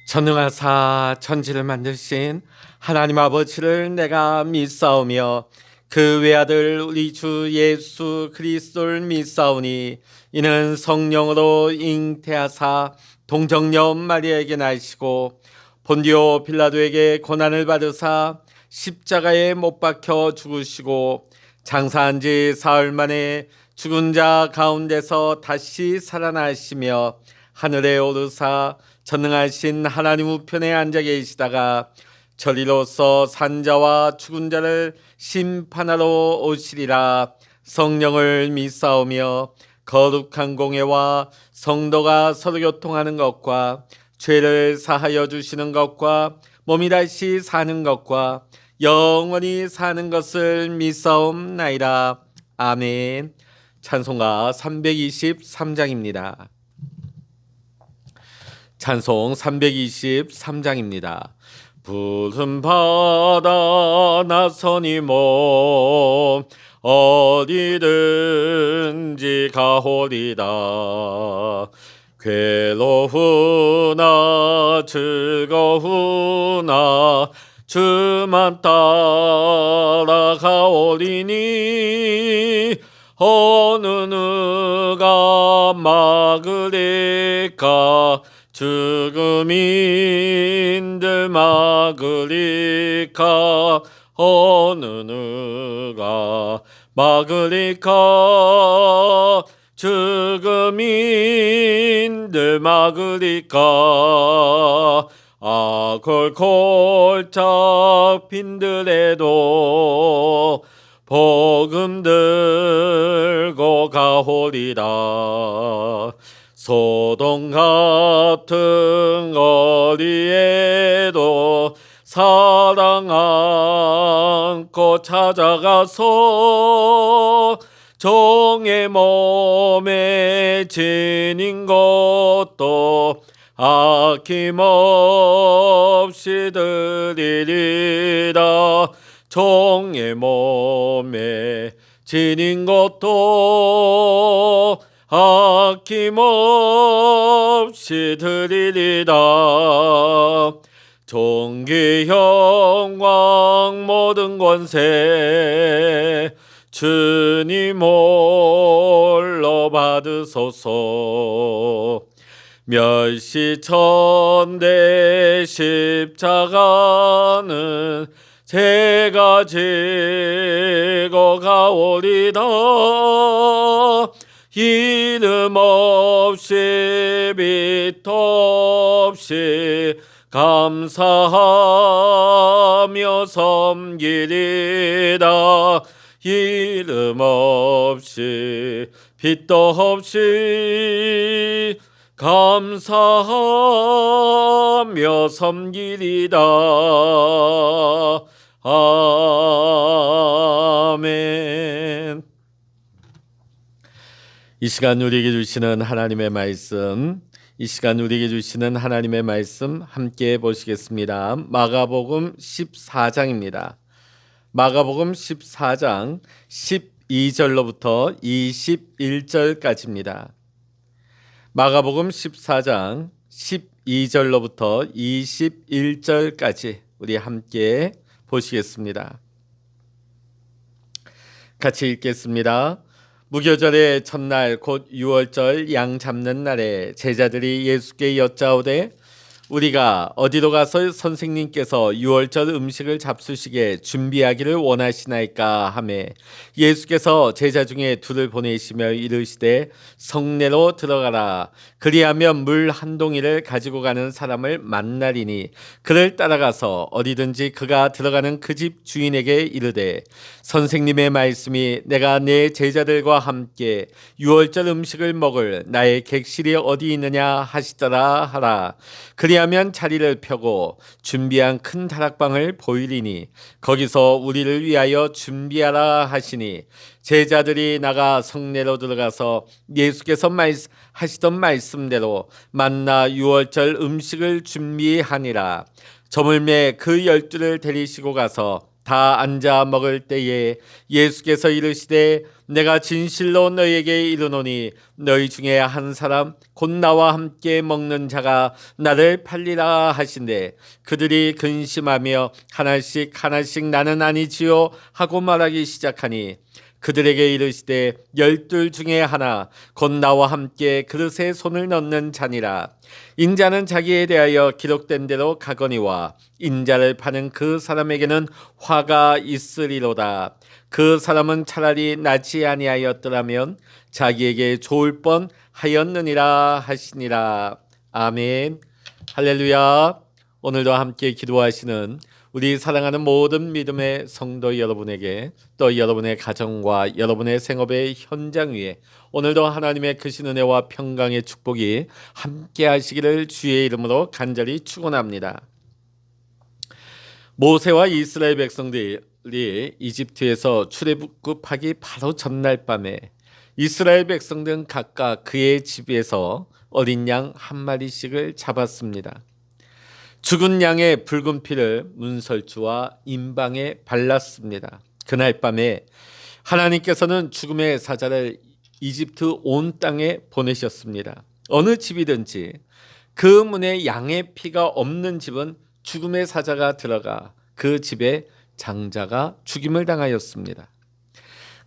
전능하사 천지를 만드신 하나님 아버지를 내가 믿사오며 그 외아들 우리 주 예수 그리스도를 믿사오니 이는 성령으로 잉태하사 동정녀 마리아에게 나시고 본디오 빌라도에게 고난을 받으사 십자가에 못 박혀 죽으시고 장사한 지 사흘 만에 죽은 자 가운데서 다시 살아나시며 하늘에 오르사 전능하신 하나님 우편에 앉아 계시다가 저리로서 산자와 죽은 자를 심판하러 오시리라. 성령을 믿사오며 거룩한 공예와 성도가 서로 교통하는 것과 죄를 사하여 주시는 것과 몸이 다시 사는 것과 영원히 사는 것을 믿사옵나이다. 아멘. 찬송가 323장입니다. 찬송 323장입니다. 푸른 바다 나서니 몸 어디든지 가오리다. 괴로우나 즐거우나 주만 따라가오리니 어느 누가 막으리까. 죽음인들 막으리까. 어느 누가 막으리까. 죽음인들 막으리까. 골골짝 빈들에도 복음 들고 가오리다. 소돔 같은 거리에도 사랑 안고 찾아가서 종의 몸에 지닌 것도 아낌없이 드리리라. 종의 몸에 지닌 것도 아낌없이 드리리다. 존귀 영광 모든 권세 주님 홀로 받으소서. 멸시천대 십자가는 제가 지고 가오리다. 이름 없이 빛 없이 감사하며 섬기리다. 이름 없이 빛도 없이 감사하며 섬기리다. 아멘. 이 시간 우리에게 주시는 하나님의 말씀, 함께 보시겠습니다. 마가복음 14장입니다. 마가복음 14장 12절로부터 21절까지입니다. 마가복음 14장 12절로부터 21절까지 우리 함께 보시겠습니다. 같이 읽겠습니다. 무교절의 첫날 곧 유월절 양 잡는 날에 제자들이 예수께 여짜오되 우리가 어디로 가서 선생님께서 유월절 음식을 잡수시게 준비하기를 원하시나이까 하매 예수께서 제자 중에 둘을 보내시며 이르시되 성내로 들어가라. 그리하면 물 한 동이를 가지고 가는 사람을 만나리니 그를 따라가서 어디든지 그가 들어가는 그 집 주인에게 이르되 선생님의 말씀이 내가 내 제자들과 함께 유월절 음식을 먹을 나의 객실이 어디 있느냐 하시더라 하라. 그리하면 자리를 펴고 준비한 큰 다락방을 보이리니 거기서 우리를 위하여 준비하라 하시니 제자들이 나가 성내로 들어가서 예수께서 하시던 말씀대로 만나 유월절 음식을 준비하니라. 저물매 그 12를 데리시고 가서 다 앉아 먹을 때에 예수께서 이르시되 내가 진실로 너희에게 이르노니 너희 중에 한 사람 곧 나와 함께 먹는 자가 나를 팔리라 하신대 그들이 근심하며 하나씩 나는 아니지요 하고 말하기 시작하니 그들에게 이르시되 12 중에 하나 곧 나와 함께 그릇에 손을 넣는 자니라. 인자는 자기에 대하여 기록된 대로 가거니와 인자를 파는 그 사람에게는 화가 있으리로다. 그 사람은 차라리 나지 아니하였더라면 자기에게 좋을 뻔 하였느니라 하시니라. 아멘. 할렐루야. 오늘도 함께 기도하시는 우리 사랑하는 모든 믿음의 성도 여러분에게 또 여러분의 가정과 여러분의 생업의 현장 위에 오늘도 하나님의 크신 은혜와 평강의 축복이 함께 하시기를 주의 이름으로 간절히 축원합니다. 모세와 이스라엘 백성들이 이집트에서 출애굽하기 바로 전날 밤에 이스라엘 백성들은 각각 그의 집에서 어린 양 한 마리씩을 잡았습니다. 죽은 양의 붉은 피를 문설주와 임방에 발랐습니다. 그날 밤에 하나님께서는 죽음의 사자를 이집트 온 땅에 보내셨습니다. 어느 집이든지 그 문에 양의 피가 없는 집은 죽음의 사자가 들어가 그 집에 장자가 죽임을 당하였습니다.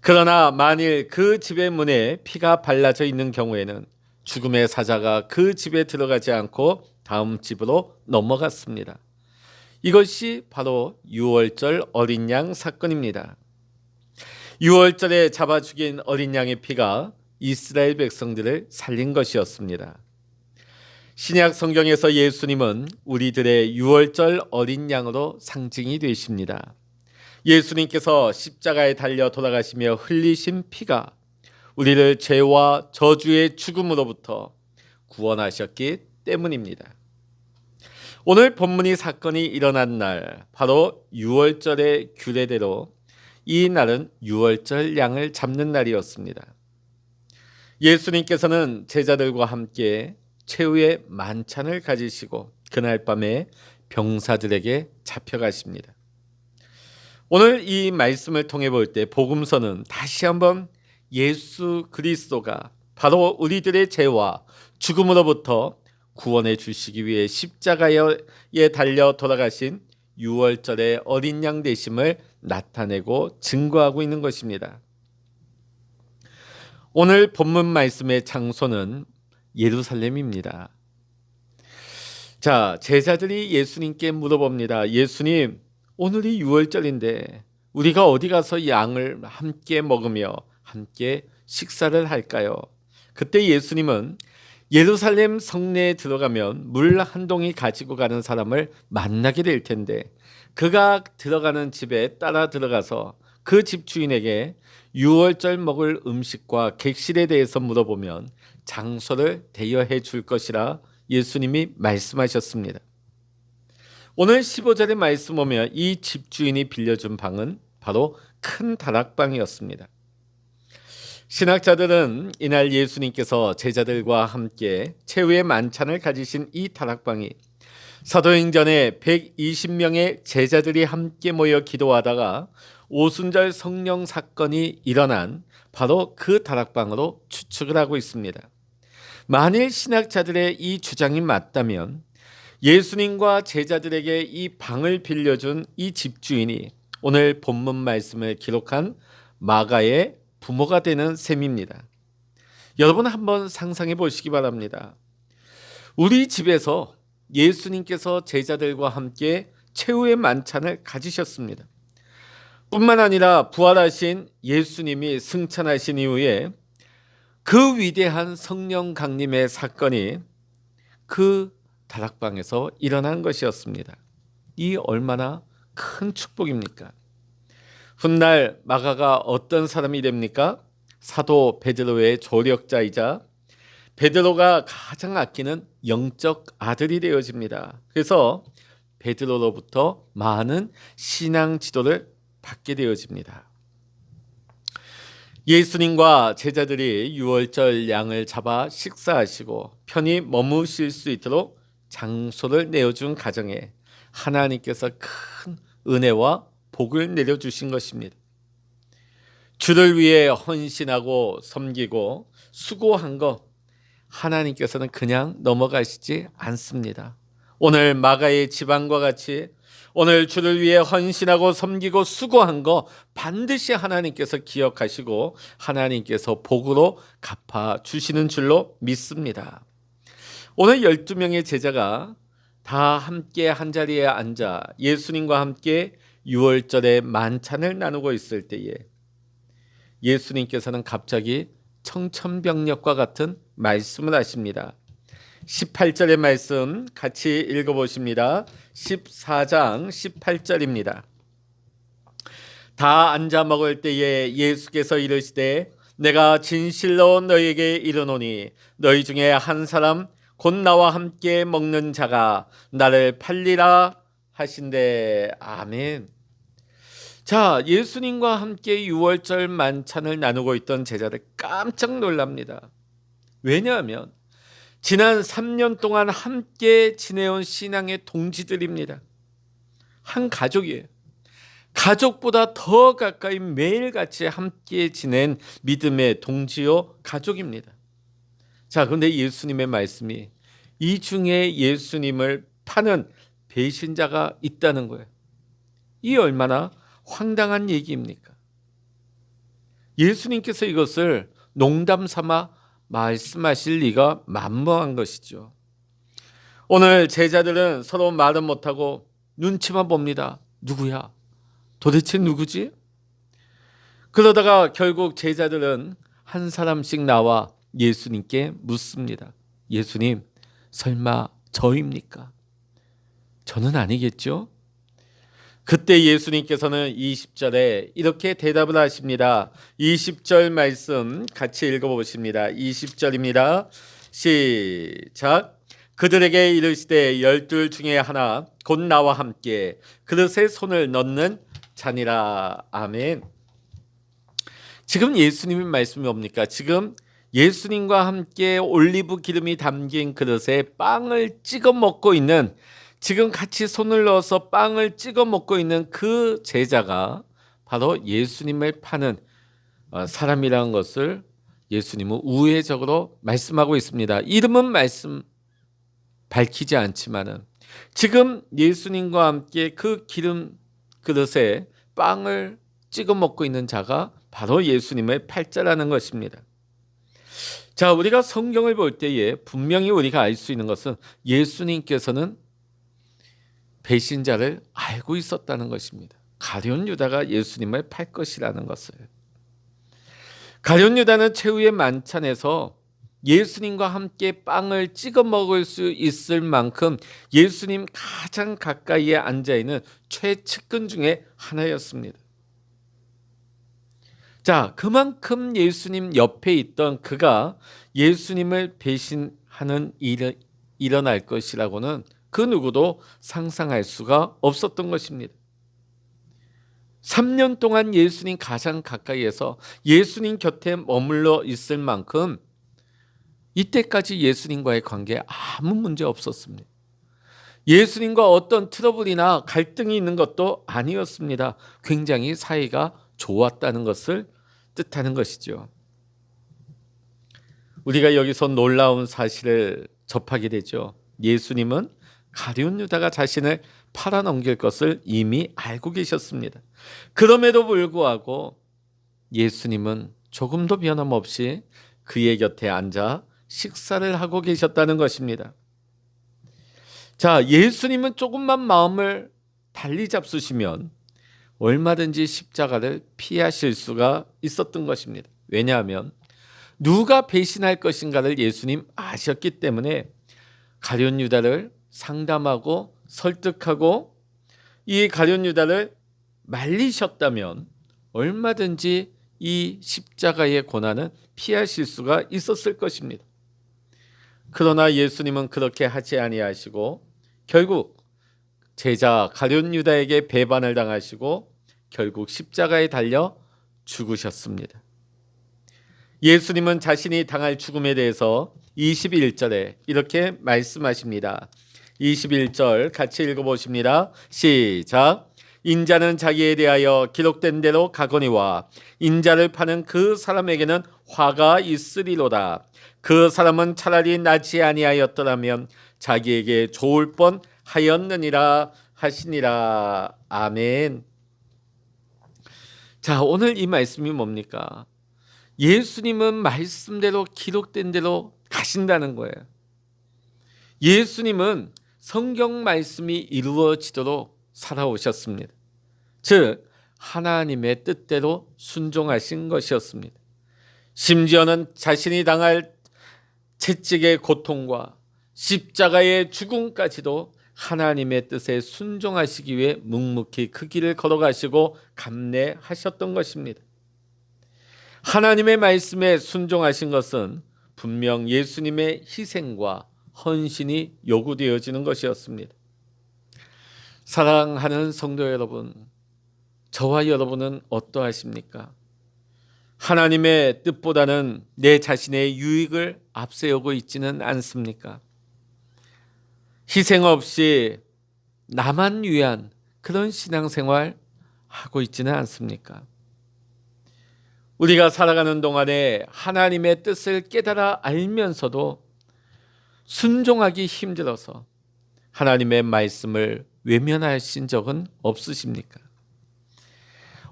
그러나 만일 그 집의 문에 피가 발라져 있는 경우에는 죽음의 사자가 그 집에 들어가지 않고 다음 집으로 넘어갔습니다. 이것이 바로 유월절 어린 양 사건입니다. 유월절에 잡아 죽인 어린 양의 피가 이스라엘 백성들을 살린 것이었습니다. 신약 성경에서 예수님은 우리들의 유월절 어린 양으로 상징이 되십니다. 예수님께서 십자가에 달려 돌아가시며 흘리신 피가 우리를 죄와 저주의 죽음으로부터 구원하셨기 때문입니다. 오늘 본문이 사건이 일어난 날 바로 유월절의 규례대로 이 날은 유월절 양을 잡는 날이었습니다. 예수님께서는 제자들과 함께 최후의 만찬을 가지시고 그날 밤에 병사들에게 잡혀가십니다. 오늘 이 말씀을 통해 볼 때 복음서는 다시 한번 예수 그리스도가 바로 우리들의 죄와 죽음으로부터 구원해 주시기 위해 십자가에 달려 돌아가신 유월절의 어린 양 되심을 나타내고 증거하고 있는 것입니다. 오늘 본문 말씀의 장소는 예루살렘입니다. 자, 제자들이 예수님께 물어봅니다. 예수님, 오늘이 유월절인데 우리가 어디 가서 양을 함께 먹으며 함께 식사를 할까요? 그때 예수님은 예루살렘 성내에 들어가면 물 한 동이 가지고 가는 사람을 만나게 될 텐데 그가 들어가는 집에 따라 들어가서 그 집 주인에게 유월절 먹을 음식과 객실에 대해서 물어보면 장소를 대여해 줄 것이라 예수님이 말씀하셨습니다. 오늘 15절의 말씀 보면 이 집주인이 빌려준 방은 바로 큰 다락방이었습니다. 신학자들은 이날 예수님께서 제자들과 함께 최후의 만찬을 가지신 이 다락방이 사도행전에 120명의 제자들이 함께 모여 기도하다가 오순절 성령 사건이 일어난 바로 그 다락방으로 추측을 하고 있습니다. 만일 신학자들의 이 주장이 맞다면 예수님과 제자들에게 이 방을 빌려준 이 집주인이 오늘 본문 말씀을 기록한 마가의 부모가 되는 셈입니다. 여러분 한번 상상해 보시기 바랍니다. 우리 집에서 예수님께서 제자들과 함께 최후의 만찬을 가지셨습니다. 뿐만 아니라 부활하신 예수님이 승천하신 이후에 그 위대한 성령 강림의 사건이 그 다락방에서 일어난 것이었습니다. 이 얼마나 큰 축복입니까? 훗날 마가가 어떤 사람이 됩니까? 사도 베드로의 조력자이자 베드로가 가장 아끼는 영적 아들이 되어집니다. 그래서 베드로로부터 많은 신앙 지도를 받게 되어집니다. 예수님과 제자들이 유월절 양을 잡아 식사하시고 편히 머무실 수 있도록 장소를 내어준 가정에 하나님께서 큰 은혜와 복을 내려주신 것입니다. 주를 위해 헌신하고 섬기고 수고한 거 하나님께서는 그냥 넘어가시지 않습니다. 오늘 마가의 집안과 같이 오늘 주를 위해 헌신하고 섬기고 수고한 거 반드시 하나님께서 기억하시고 하나님께서 복으로 갚아주시는 줄로 믿습니다. 오늘 12명의 제자가 다 함께 한자리에 앉아 예수님과 함께 유월절의 만찬을 나누고 있을 때에 예수님께서는 갑자기 청천벽력과 같은 말씀을 하십니다. 18절의 말씀 같이 읽어보십니다. 14장 18절입니다. 다 앉아 먹을 때에 예수께서 이르시되 내가 진실로 너희에게 이르노니 너희 중에 한 사람 곧 나와 함께 먹는 자가 나를 팔리라 하신대. 아멘. 자, 예수님과 함께 유월절 만찬을 나누고 있던 제자들 깜짝 놀랍니다. 왜냐하면 지난 3년 동안 함께 지내온 신앙의 동지들입니다. 한 가족이에요. 가족보다 더 가까이 매일같이 함께 지낸 믿음의 동지요 가족입니다. 자, 그런데 예수님의 말씀이 이 중에 예수님을 파는 배신자가 있다는 거예요. 이 얼마나 황당한 얘기입니까? 예수님께서 이것을 농담 삼아 말씀하실 리가 만무한 것이죠. 오늘 제자들은 서로 말은 못하고 눈치만 봅니다. 누구야? 도대체 누구지? 그러다가 결국 제자들은 한 사람씩 나와 예수님께 묻습니다. 예수님, 설마 저입니까? 저는 아니겠죠? 그때 예수님께서는 20절에 이렇게 대답을 하십니다. 20절 말씀 같이 읽어보십니다. 20절입니다. 시작. 그들에게 이르시되 12 중에 하나 곧 나와 함께 그릇에 손을 넣는 자니라. 아멘. 지금 예수님의 말씀이 뭡니까? 지금 예수님과 함께 올리브 기름이 담긴 그릇에 빵을 찍어 먹고 있는, 지금 같이 손을 넣어서 빵을 찍어 먹고 있는 그 제자가 바로 예수님을 파는 사람이라는 것을 예수님은 우회적으로 말씀하고 있습니다. 이름은 말씀 밝히지 않지만은 지금 예수님과 함께 그 기름 그릇에 빵을 찍어 먹고 있는 자가 바로 예수님의 팔자라는 것입니다. 자, 우리가 성경을 볼 때에 분명히 우리가 알 수 있는 것은 예수님께서는 배신자를 알고 있었다는 것입니다. 가룟 유다가 예수님을 팔 것이라는 것을. 가룟 유다는 최후의 만찬에서 예수님과 함께 빵을 찍어 먹을 수 있을 만큼 예수님 가장 가까이에 앉아있는 최측근 중에 하나였습니다. 자, 그만큼 예수님 옆에 있던 그가 예수님을 배신하는 일이 일어날 것이라고는 그 누구도 상상할 수가 없었던 것입니다. 3년 동안 예수님 가장 가까이에서 예수님 곁에 머물러 있을 만큼 이때까지 예수님과의 관계에 아무 문제 없었습니다. 예수님과 어떤 트러블이나 갈등이 있는 것도 아니었습니다. 굉장히 사이가 좋았다는 것을 뜻하는 것이죠. 우리가 여기서 놀라운 사실을 접하게 되죠. 예수님은 가룟 유다가 자신을 팔아넘길 것을 이미 알고 계셨습니다. 그럼에도 불구하고 예수님은 조금도 변함없이 그의 곁에 앉아 식사를 하고 계셨다는 것입니다. 자, 예수님은 조금만 마음을 달리 잡수시면 얼마든지 십자가를 피하실 수가 있었던 것입니다. 왜냐하면 누가 배신할 것인가를 예수님 아셨기 때문에 가룟 유다를 상담하고 설득하고 이 가룟 유다를 말리셨다면 얼마든지 이 십자가의 고난은 피하실 수가 있었을 것입니다. 그러나 예수님은 그렇게 하지 아니하시고 결국 제자 가룟 유다에게 배반을 당하시고 결국 십자가에 달려 죽으셨습니다. 예수님은 자신이 당할 죽음에 대해서 21절에 이렇게 말씀하십니다. 21절 같이 읽어보십니다. 시작. 인자는 자기에 대하여 기록된 대로 가거니와 인자를 파는 그 사람에게는 화가 있으리로다. 그 사람은 차라리 나지 아니하였더라면 자기에게 좋을 뻔하였느니라 하시니라. 아멘. 자, 오늘 이 말씀이 뭡니까? 예수님은 말씀대로 기록된 대로 가신다는 거예요. 예수님은 성경 말씀이 이루어지도록 살아오셨습니다. 즉 하나님의 뜻대로 순종하신 것이었습니다. 심지어는 자신이 당할 채찍의 고통과 십자가의 죽음까지도 하나님의 뜻에 순종하시기 위해 묵묵히 그 길을 걸어가시고 감내하셨던 것입니다. 하나님의 말씀에 순종하신 것은 분명 예수님의 희생과 헌신이 요구되어지는 것이었습니다. 사랑하는 성도 여러분, 저와 여러분은 어떠하십니까? 하나님의 뜻보다는 내 자신의 유익을 앞세우고 있지는 않습니까? 희생 없이 나만 위한 그런 신앙생활 하고 있지는 않습니까? 우리가 살아가는 동안에 하나님의 뜻을 깨달아 알면서도 순종하기 힘들어서 하나님의 말씀을 외면하신 적은 없으십니까?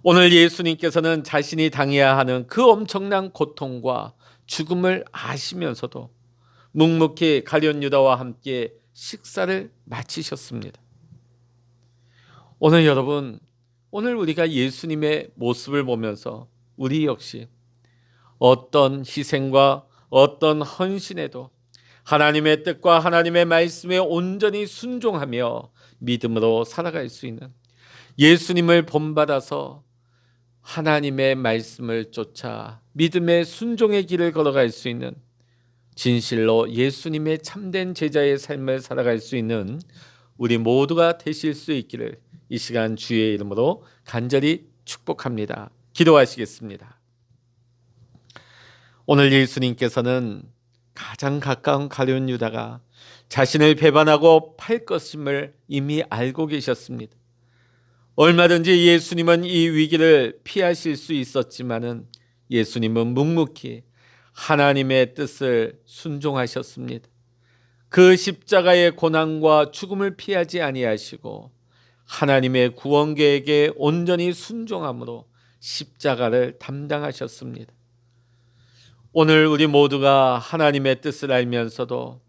오늘 예수님께서는 자신이 당해야 하는 그 엄청난 고통과 죽음을 아시면서도 묵묵히 가룟 유다와 함께 식사를 마치셨습니다. 오늘 여러분, 오늘 우리가 예수님의 모습을 보면서 우리 역시 어떤 희생과 어떤 헌신에도 하나님의 뜻과 하나님의 말씀에 온전히 순종하며 믿음으로 살아갈 수 있는, 예수님을 본받아서 하나님의 말씀을 쫓아 믿음의 순종의 길을 걸어갈 수 있는, 진실로 예수님의 참된 제자의 삶을 살아갈 수 있는 우리 모두가 되실 수 있기를 이 시간 주의 이름으로 간절히 축복합니다. 기도하시겠습니다. 오늘 예수님께서는 가장 가까운 가룟 유다가 자신을 배반하고 팔 것임을 이미 알고 계셨습니다. 얼마든지 예수님은 이 위기를 피하실 수 있었지만은 예수님은 묵묵히 하나님의 뜻을 순종하셨습니다. 그 십자가의 고난과 죽음을 피하지 아니하시고 하나님의 구원 계획에 온전히 순종함으로 십자가를 담당하셨습니다. 오늘 우리 모두가 하나님의 뜻을 알면서도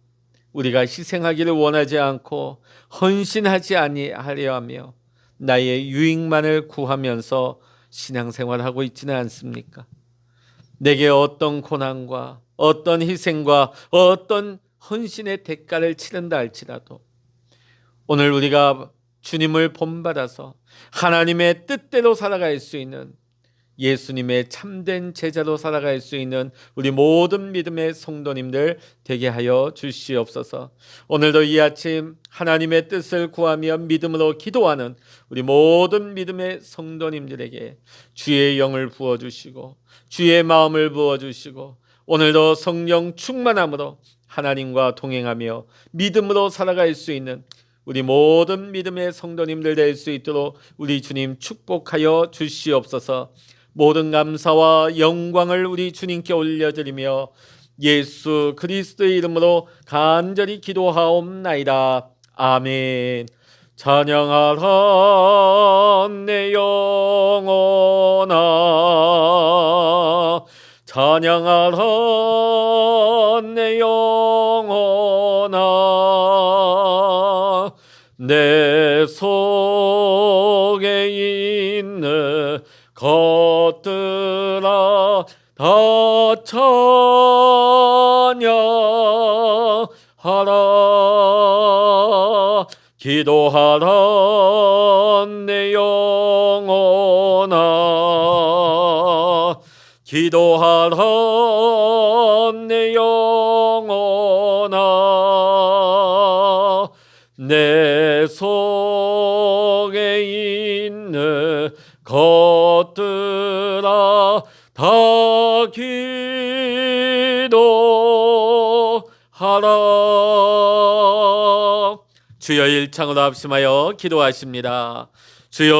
우리가 희생하기를 원하지 않고 헌신하지 아니하려 하며 나의 유익만을 구하면서 신앙생활하고 있지는 않습니까? 내게 어떤 고난과 어떤 희생과 어떤 헌신의 대가를 치른다 할지라도 오늘 우리가 주님을 본받아서 하나님의 뜻대로 살아갈 수 있는, 예수님의 참된 제자로 살아갈 수 있는 우리 모든 믿음의 성도님들 되게 하여 주시옵소서. 오늘도 이 아침 하나님의 뜻을 구하며 믿음으로 기도하는 우리 모든 믿음의 성도님들에게 주의 영을 부어주시고 주의 마음을 부어주시고 오늘도 성령 충만함으로 하나님과 동행하며 믿음으로 살아갈 수 있는 우리 모든 믿음의 성도님들 될 수 있도록 우리 주님 축복하여 주시옵소서. 모든 감사와 영광을 우리 주님께 올려드리며 예수 그리스도의 이름으로 간절히 기도하옵나이다. 아멘. 찬양하라 내 영혼아, 찬양하라 내 영혼아, 내 속에 있는 것들아 다 찬양하라. 기도하라 내 영혼아, 기도하라 내 영혼아, 내 속에 있는 것들아 다 기도하라. 주여 일창으로 합심하여 기도하십니다. 주여